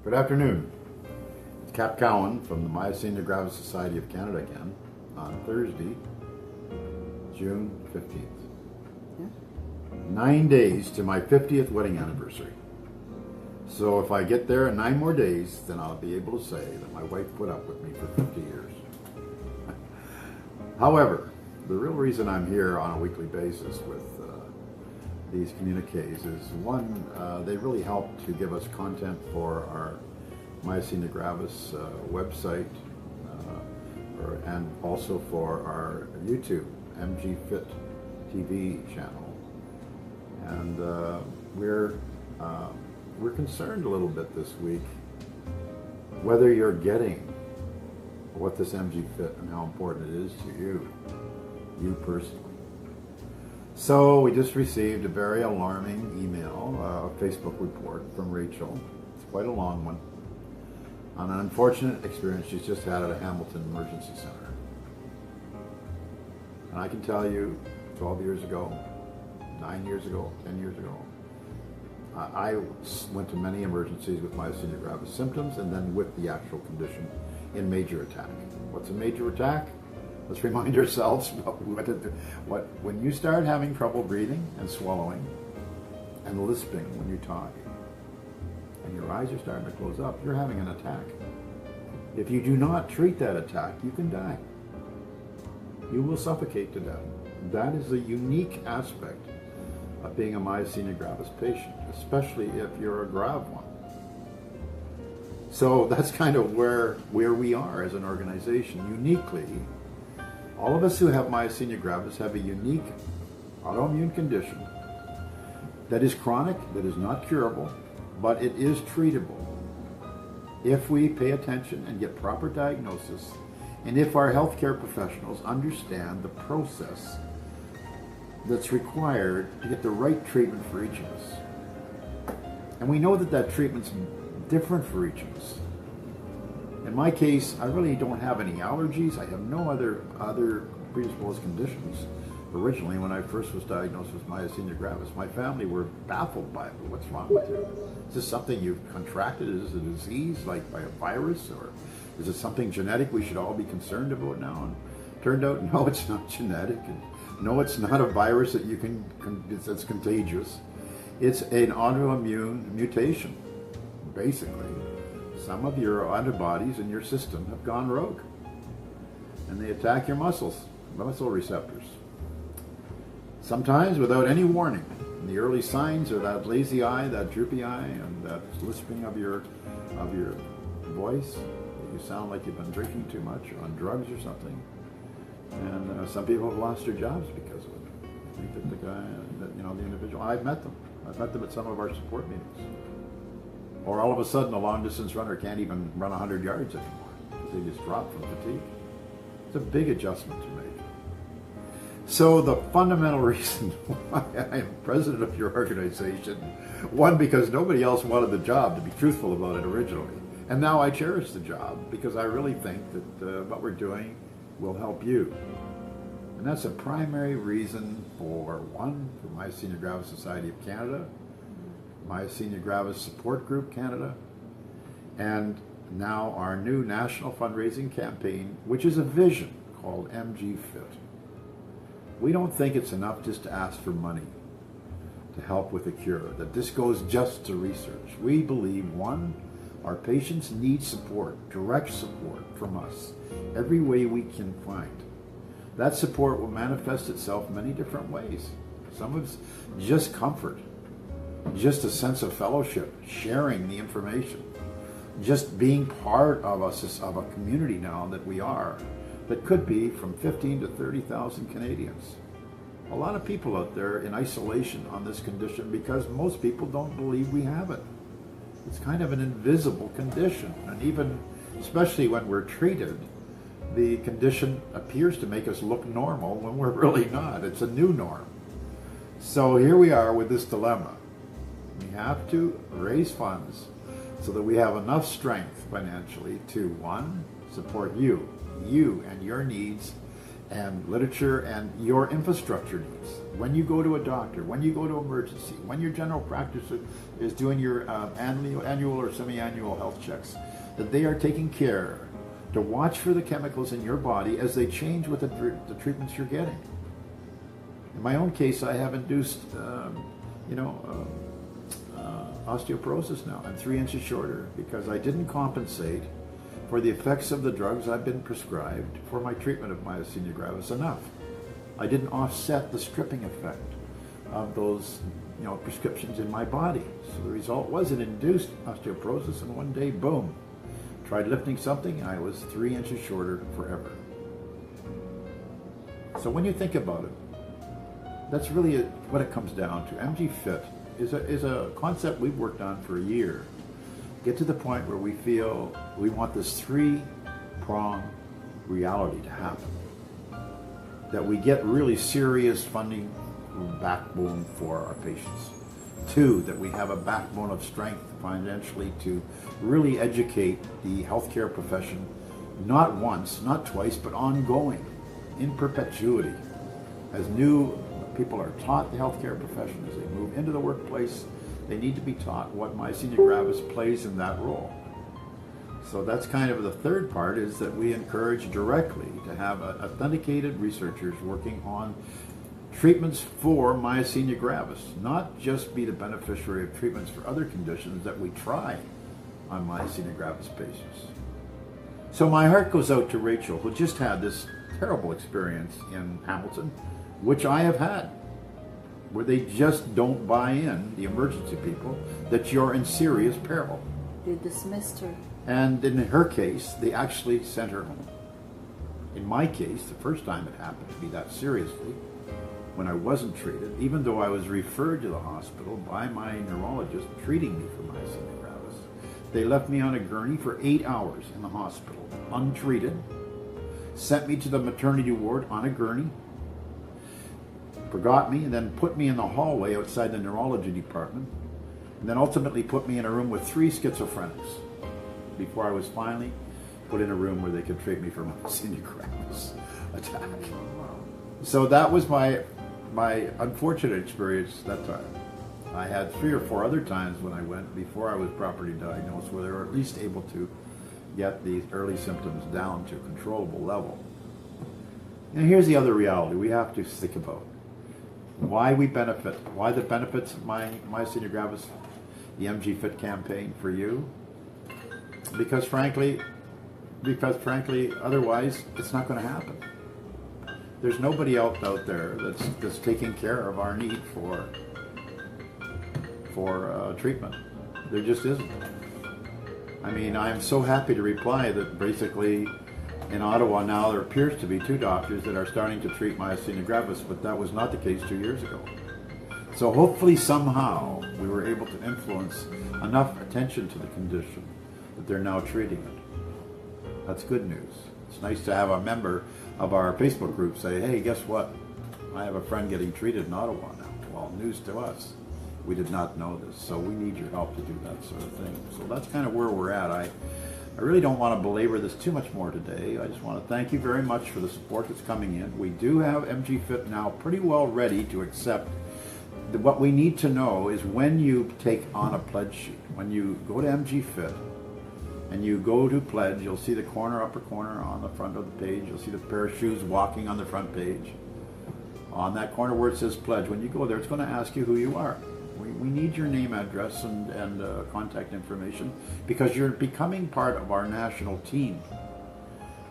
Good afternoon. It's Cap Cowan from the Myasthenia Gravis Society of Canada again on Thursday, June 15th. Yeah. 9 days to my 50th wedding anniversary. So if I get there in 9 more days, then I'll be able to say that my wife put up with me for 50 years. However, the real reason I'm here on a weekly basis with these communiques is one, they really help to give us content for our Myasthenia Gravis website and also for our YouTube MG Fit TV channel. And we're concerned a little bit this week whether you're getting what this MG Fit and how important it is to you personally. So we just received a very alarming email, a Facebook report from Rachel. It's quite a long one, on an unfortunate experience she's just had at a Hamilton Emergency Center. And I can tell you, 12 years ago, 9 years ago, 10 years ago, I went to many emergencies with myasthenia gravis symptoms and then with the actual condition in major attack. What's a major attack? Let's remind ourselves when you start having trouble breathing and swallowing and lisping when you talk and your eyes are starting to close up, you're having an attack. If you do not treat that attack, you can die. You will suffocate to death. That is a unique aspect of being a myasthenia gravis patient, especially if you're a grave one. So that's kind of where we are as an organization. Uniquely, all of us who have myasthenia gravis have a unique autoimmune condition that is chronic, that is not curable, but it is treatable if we pay attention and get proper diagnosis, and if our healthcare professionals understand the process that's required to get the right treatment for each of us. And we know that treatment's different for each of us. In my case, I really don't have any allergies. I have no other predisposed conditions. Originally, when I first was diagnosed with myasthenia gravis, my family were baffled by it. What's wrong with you? Is this something you've contracted? Is it a disease, like by a virus? Or is it something genetic we should all be concerned about now? And turned out, no, it's not genetic. And no, it's not a virus that that's contagious. It's an autoimmune mutation, basically. Some of your antibodies in your system have gone rogue, and they attack your muscle receptors. Sometimes without any warning. And the early signs are that lazy eye, that droopy eye, and that lisping of your voice. You sound like you've been drinking too much or on drugs or something. And some people have lost their jobs because of it. I think that the individual, I've met them at some of our support meetings. Or all of a sudden a long distance runner can't even run 100 yards anymore because they just drop from fatigue. It's a big adjustment to make. So the fundamental reason why I am president of your organization, one, because nobody else wanted the job, to be truthful about it originally. And now I cherish the job because I really think that what we're doing will help you. And that's a primary reason for Myasthenia Gravis Society of Canada, Myasthenia Gravis Support Group Canada, and now our new national fundraising campaign, which is a vision called MG Fit. We don't think it's enough just to ask for money to help with a cure, that this goes just to research. We believe, one, our patients need support, direct support from us, every way we can find. That support will manifest itself many different ways. Some of it's just comfort, just a sense of fellowship, sharing the information, just being part of a community now that we are, that could be from 15 to 30,000 Canadians. A lot of people out there in isolation on this condition because most people don't believe we have it. It's kind of an invisible condition, and even, especially when we're treated, the condition appears to make us look normal when we're really not. It's a new norm. So here we are with this dilemma. We have to raise funds so that we have enough strength financially to, one, support you and your needs and literature and your infrastructure needs. When you go to a doctor, when you go to emergency, when your general practice is doing your annual or semi-annual health checks, that they are taking care to watch for the chemicals in your body as they change with the treatments you're getting. In my own case, I have induced, osteoporosis now. I'm 3 inches shorter because I didn't compensate for the effects of the drugs I've been prescribed for my treatment of myasthenia gravis enough. I didn't offset the stripping effect of those prescriptions in my body. So the result was an induced osteoporosis, and one day, boom, tried lifting something, I was 3 inches shorter forever. So when you think about it, that's really what it comes down to. MG Fit is a concept we've worked on for a year. Get to the point where we feel we want this 3-prong reality to happen. That we get really serious funding backbone for our patients. 2, that we have a backbone of strength financially to really educate the healthcare profession, not once, not twice, but ongoing, in perpetuity. As new people are taught the healthcare profession, as they move into the workplace, they need to be taught what myasthenia gravis plays in that role. So that's kind of the third part, is that we encourage directly to have authenticated researchers working on treatments for myasthenia gravis, not just be the beneficiary of treatments for other conditions that we try on myasthenia gravis patients. So my heart goes out to Rachel, who just had this terrible experience in Hamilton, which I have had, where they just don't buy in, the emergency people, that you're in serious peril. They dismissed her. And in her case, they actually sent her home. In my case, the first time it happened to be that seriously, when I wasn't treated, even though I was referred to the hospital by my neurologist treating me for myasthenia gravis, they left me on a gurney for 8 hours in the hospital, untreated, sent me to the maternity ward on a gurney, forgot me, and then put me in the hallway outside the neurology department, and then ultimately put me in a room with 3 schizophrenics before I was finally put in a room where they could treat me for myasthenia gravis attack. So that was my unfortunate experience that time. I had 3 or 4 other times when I went before I was properly diagnosed where they were at least able to get these early symptoms down to a controllable level. And here's the other reality we have to think about. Why we benefit, why the benefits of myasthenia gravis, the MG Fit campaign for you. Because frankly, otherwise it's not going to happen. There's nobody else out there that's taking care of our need for treatment. There just isn't. I mean, I'm so happy to reply that basically in Ottawa now there appears to be 2 doctors that are starting to treat myasthenia gravis, but that was not the case 2 years ago. So hopefully somehow we were able to influence enough attention to the condition that they're now treating it. That's good news. It's nice to have a member of our Facebook group say, hey, guess what? I have a friend getting treated in Ottawa now. Well, news to us. We did not know this, so we need your help to do that sort of thing. So that's kind of where we're at. I really don't want to belabor this too much more today. I just want to thank you very much for the support that's coming in. We do have MG Fit now pretty well ready to accept. What we need to know is when you take on a pledge sheet. When you go to MG Fit and you go to pledge, you'll see the upper corner on the front of the page. You'll see the pair of shoes walking on the front page. On that corner where it says pledge, when you go there, it's going to ask you who you are. We need your name, address, and contact information because you're becoming part of our national team.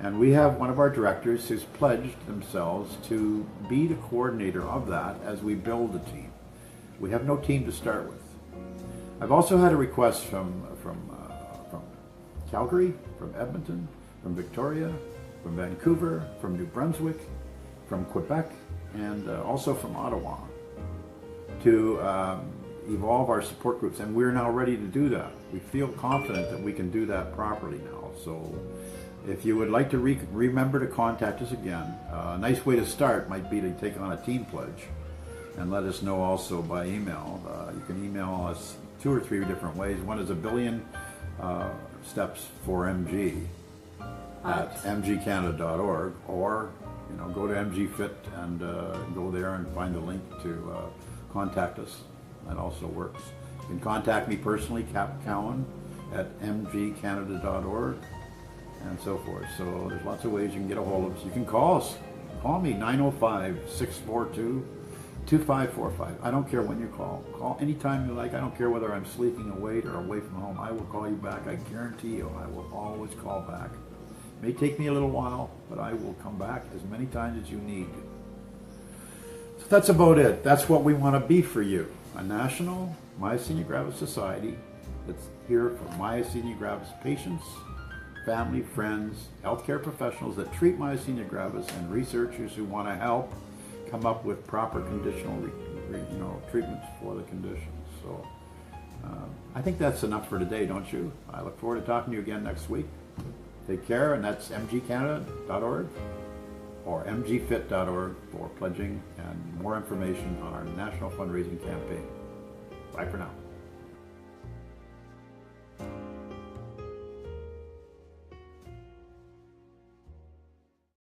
And we have one of our directors who's pledged themselves to be the coordinator of that as we build the team. We have no team to start with. I've also had a request from Calgary, from Edmonton, from Victoria, from Vancouver, from New Brunswick, from Quebec, and also from Ottawa to evolve our support groups, and we're now ready to do that. We feel confident that we can do that properly now. So if you would like to remember to contact us again, a nice way to start might be to take on a team pledge and let us know also by email. You can email us 2 or 3 different ways. One is 1,000,000,000 steps for MG at mgcanada.org, or you know, go to MG Fit and go there and find the link to contact us. That also works. You can contact me personally, Cap Cowan, at mgcanada.org and so forth. So there's lots of ways you can get a hold of us. You can call us. Call me, 905-642-2545. I don't care when you call. Call anytime you like. I don't care whether I'm sleeping awake or away from home. I will call you back. I guarantee you I will always call back. It may take me a little while, but I will come back as many times as you need. So that's about it. That's what we want to be for you. A national myasthenia gravis society that's here for myasthenia gravis patients, family, friends, healthcare professionals that treat myasthenia gravis, and researchers who want to help come up with proper conditional treatments for the condition. So I think that's enough for today, don't you? I look forward to talking to you again next week. Take care, and that's mgcanada.org or mgfit.org for pledging and more information on our national fundraising campaign. Bye for now.